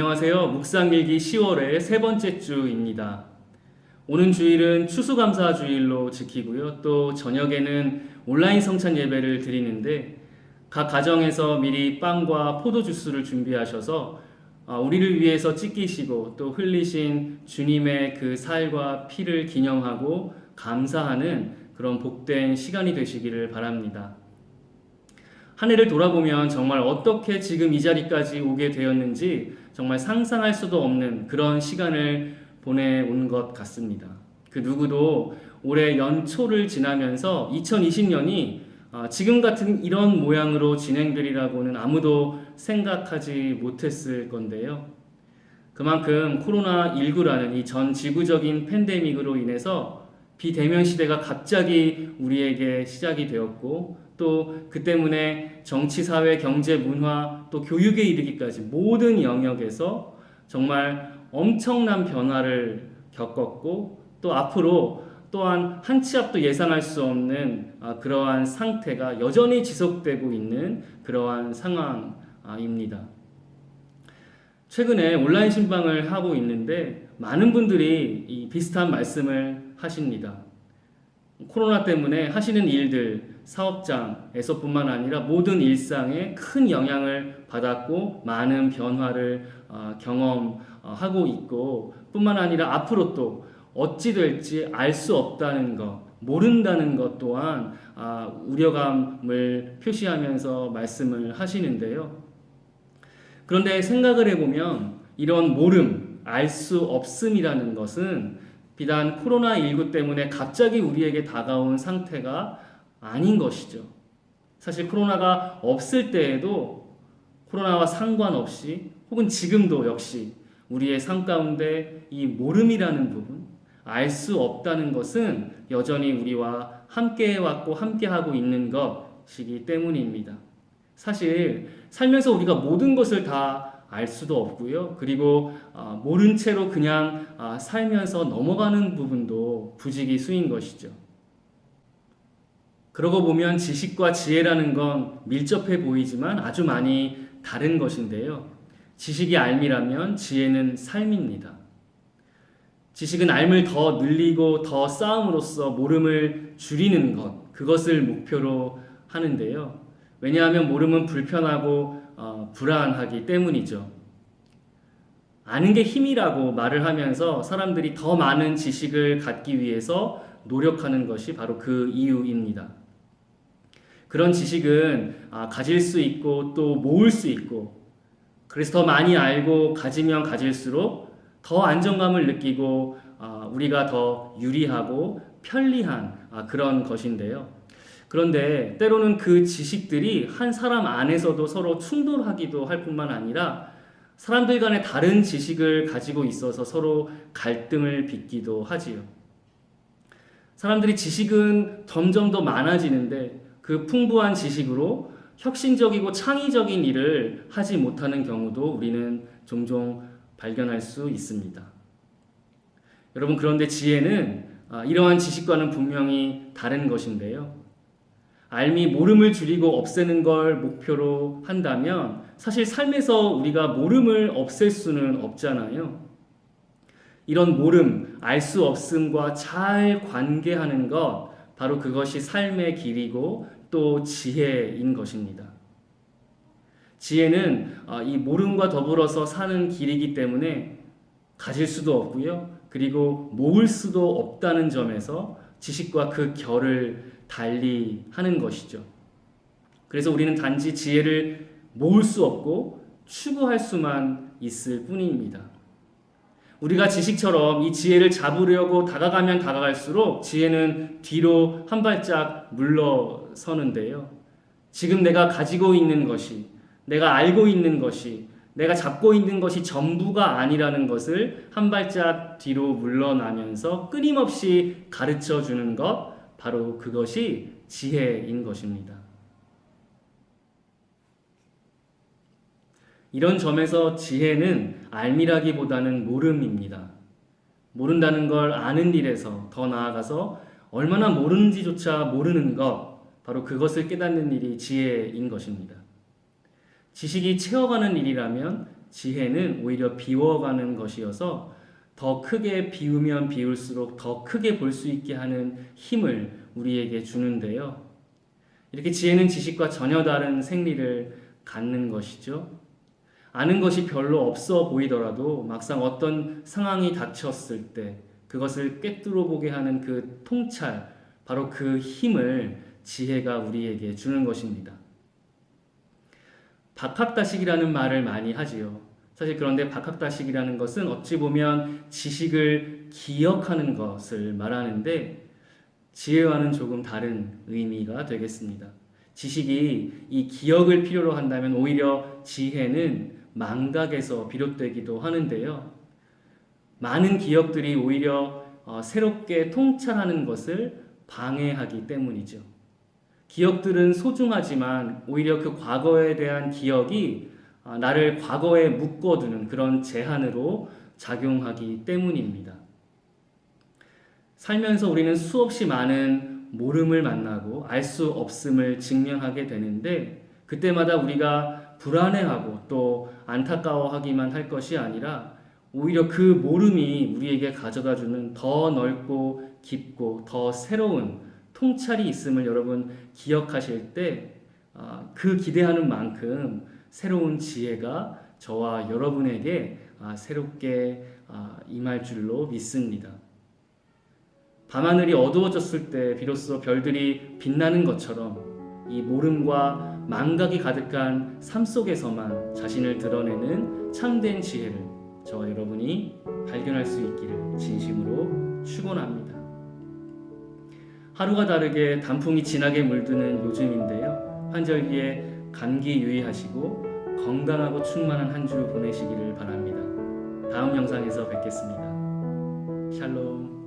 안녕하세요. 묵상일기 10월의 세 번째 주입니다. 오는 주일은 추수감사 주일로 지키고요. 또 저녁에는 온라인 성찬 예배를 드리는데 각 가정에서 미리 빵과 포도주스를 준비하셔서 우리를 위해서 찢기시고 또 흘리신 주님의 그 살과 피를 기념하고 감사하는 그런 복된 시간이 되시기를 바랍니다. 한 해를 돌아보면 정말 어떻게 지금 이 자리까지 오게 되었는지 정말 상상할 수도 없는 그런 시간을 보내온 것 같습니다. 그 누구도 올해 연초를 지나면서 2020년이 지금 같은 이런 모양으로 진행되리라고는 아무도 생각하지 못했을 건데요. 그만큼 코로나19라는 이 전 지구적인 팬데믹으로 인해서 비대면 시대가 갑자기 우리에게 시작이 되었고 또 그 때문에 정치, 사회, 경제, 문화, 또 교육에 이르기까지 모든 영역에서 정말 엄청난 변화를 겪었고 또 앞으로 또한 한 치 앞도 예상할 수 없는 그러한 상태가 여전히 지속되고 있는 그러한 상황입니다. 최근에 온라인 신방을 하고 있는데 많은 분들이 이 비슷한 말씀을 하십니다. 코로나 때문에 하시는 일들, 사업장에서뿐만 아니라 모든 일상에 큰 영향을 받았고 많은 변화를 경험하고 있고 뿐만 아니라 앞으로 또 어찌 될지 알 수 없다는 것, 모른다는 것 또한 우려감을 표시하면서 말씀을 하시는데요. 그런데 생각을 해보면 이런 모름, 알 수 없음이라는 것은 비단 코로나19 때문에 갑자기 우리에게 다가온 상태가 아닌 것이죠. 사실 코로나가 없을 때에도 코로나와 상관없이 혹은 지금도 역시 우리의 삶 가운데 이 모름이라는 부분, 알 수 없다는 것은 여전히 우리와 함께 해왔고 함께하고 있는 것이기 때문입니다. 사실 살면서 우리가 모든 것을 다 알 수도 없고요. 그리고 모른 채로 그냥 살면서 넘어가는 부분도 부지기수인 것이죠. 그러고 보면 지식과 지혜라는 건 밀접해 보이지만 아주 많이 다른 것인데요. 지식이 알미라면 지혜는 삶입니다. 지식은 알을 더 늘리고 더 쌓음으로써 모름을 줄이는 것, 그것을 목표로 하는데요. 왜냐하면 모름은 불편하고 불안하기 때문이죠. 아는 게 힘이라고 말을 하면서 사람들이 더 많은 지식을 갖기 위해서 노력하는 것이 바로 그 이유입니다. 그런 지식은 가질 수 있고 또 모을 수 있고 그래서 더 많이 알고 가지면 가질수록 더 안정감을 느끼고 우리가 더 유리하고 편리한 그런 것인데요. 그런데 때로는 그 지식들이 한 사람 안에서도 서로 충돌하기도 할 뿐만 아니라 사람들 간에 다른 지식을 가지고 있어서 서로 갈등을 빚기도 하지요. 사람들이 지식은 점점 더 많아지는데 그 풍부한 지식으로 혁신적이고 창의적인 일을 하지 못하는 경우도 우리는 종종 발견할 수 있습니다. 여러분, 그런데 지혜는 이러한 지식과는 분명히 다른 것인데요. 알미, 모름을 줄이고 없애는 걸 목표로 한다면 사실 삶에서 우리가 모름을 없앨 수는 없잖아요. 이런 모름, 알 수 없음과 잘 관계하는 것, 바로 그것이 삶의 길이고 또 지혜인 것입니다. 지혜는 이 모름과 더불어서 사는 길이기 때문에 가질 수도 없고요. 그리고 모을 수도 없다는 점에서 지식과 그 결을 달리 하는 것이죠. 그래서 우리는 단지 지혜를 모을 수 없고 추구할 수만 있을 뿐입니다. 우리가 지식처럼 이 지혜를 잡으려고 다가가면 다가갈수록 지혜는 뒤로 한 발짝 물러서는데요. 지금 내가 가지고 있는 것이, 내가 알고 있는 것이, 내가 잡고 있는 것이 전부가 아니라는 것을 한 발짝 뒤로 물러나면서 끊임없이 가르쳐 주는 것, 바로 그것이 지혜인 것입니다. 이런 점에서 지혜는 알미라기보다는 모름입니다. 모른다는 걸 아는 일에서 더 나아가서 얼마나 모르는지조차 모르는 것, 바로 그것을 깨닫는 일이 지혜인 것입니다. 지식이 채워가는 일이라면 지혜는 오히려 비워가는 것이어서 더 크게 비우면 비울수록 더 크게 볼 수 있게 하는 힘을 우리에게 주는데요. 이렇게 지혜는 지식과 전혀 다른 생리를 갖는 것이죠. 아는 것이 별로 없어 보이더라도 막상 어떤 상황이 닥쳤을 때 그것을 꿰뚫어 보게 하는 그 통찰, 바로 그 힘을 지혜가 우리에게 주는 것입니다. 박학다식이라는 말을 많이 하지요. 사실 그런데 박학다식이라는 것은 어찌 보면 지식을 기억하는 것을 말하는데 지혜와는 조금 다른 의미가 되겠습니다. 지식이 이 기억을 필요로 한다면 오히려 지혜는 망각에서 비롯되기도 하는데요. 많은 기억들이 오히려 새롭게 통찰하는 것을 방해하기 때문이죠. 기억들은 소중하지만 오히려 그 과거에 대한 기억이 나를 과거에 묶어두는 그런 제한으로 작용하기 때문입니다. 살면서 우리는 수없이 많은 모름을 만나고 알 수 없음을 직면하게 되는데 그때마다 우리가 불안해하고 또 안타까워하기만 할 것이 아니라 오히려 그 모름이 우리에게 가져다주는 더 넓고 깊고 더 새로운 통찰이 있음을 여러분 기억하실 때 그 기대하는 만큼 새로운 지혜가 저와 여러분에게 새롭게 임할 줄로 믿습니다. 밤하늘이 어두워졌을 때 비로소 별들이 빛나는 것처럼 이 모름과 망각이 가득한 삶 속에서만 자신을 드러내는 참된 지혜를 저와 여러분이 발견할 수 있기를 진심으로 축원합니다. 하루가 다르게 단풍이 진하게 물드는 요즘인데요. 환절기에 감기 유의하시고 건강하고 충만한 한 주 보내시기를 바랍니다. 다음 영상에서 뵙겠습니다. 샬롬.